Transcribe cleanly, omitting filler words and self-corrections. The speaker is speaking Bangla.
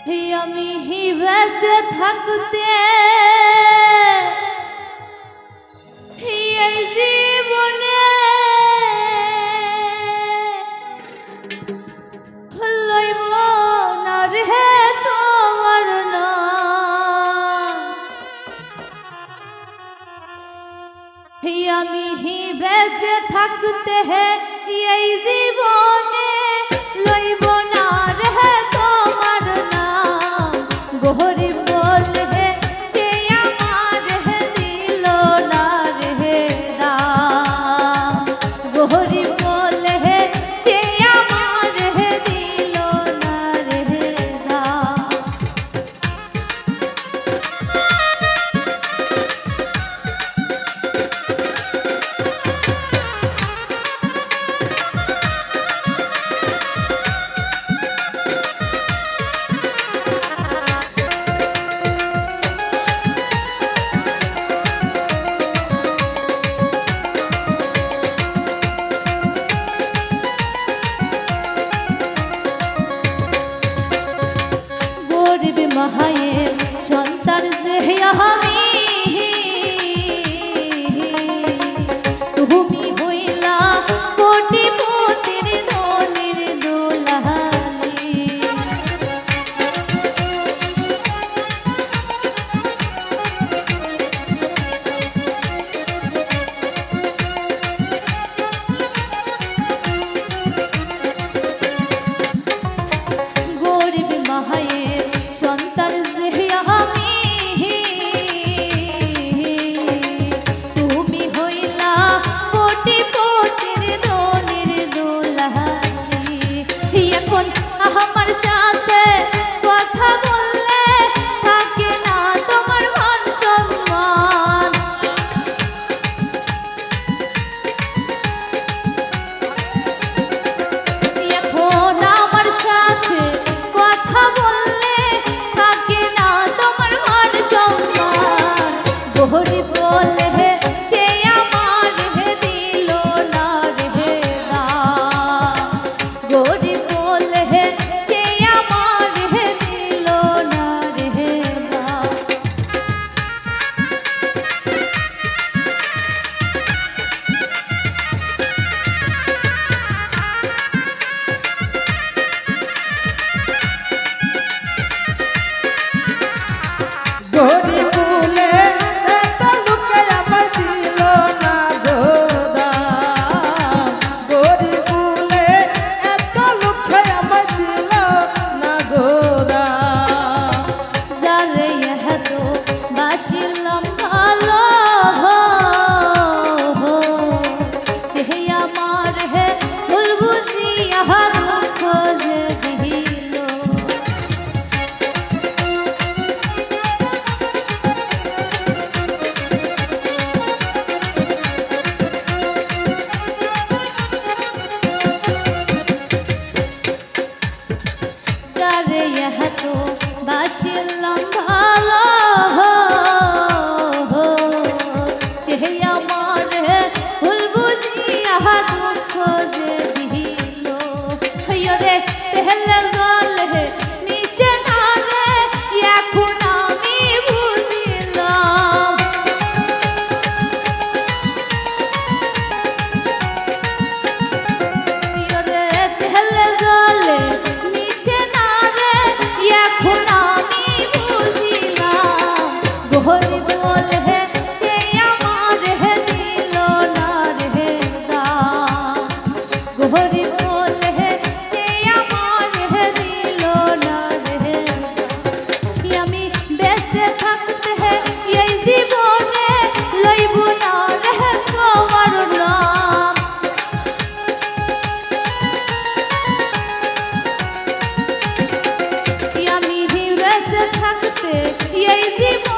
আমি বেঁচে থাকতে এই জীবনে লইব না রে তোমার নাম। আমি বেঁচে থাকতে এই জীবনে লইব না রে তোমার নাম। গরিব বলে যে আমার দিল না রে দাম। গরিব বলে যে আমার দিল না রে দাম। মায়ের সন্তান যে আমি তুমি হইলা কোটিপতির ধনির দুলালি। গরিব মায়ের সন্তান যে আমি তুমি হইলা কোটিপতির ধনির দুলালি। এখন আমার সাথে কথা বললে থাকে না তোমার মান সম্মান। এখন আমার সাথে কথা বললে থাকে না তোমার মান সম্মান। গরিব বলে যে আমার দিল না রে দাম। গরিব বলে যে আমার দিল না রে দাম। গরিব বলে এত লোকে আমায় দিল না গো দাম। গরিব বলে এত লোকে আমায় দিল না গো দাম। যারে এত বাসিলাম ভালো সে আমার ভুল বুঝিয়া দুঃখ যে দিল। যারে এত বাসিলাম ভালো সে আমার ভুল বুঝিয়া দুঃখ যে দিল। রে তেহলে জলে মিশে না রে এখন আমি বুঝিলাম। রে তেহলে জলে মিশে না রে এখন আমি বুঝিলাম। গরিব বলে যে আমার দিল না রে দাম। গরিব বলে যে আমার দিল না রে দাম। আমি বেঁচে থাকতে এই জীবনে লইব না রে তোমার নাম। আমি বেঁচে থাকতে এই জীবনে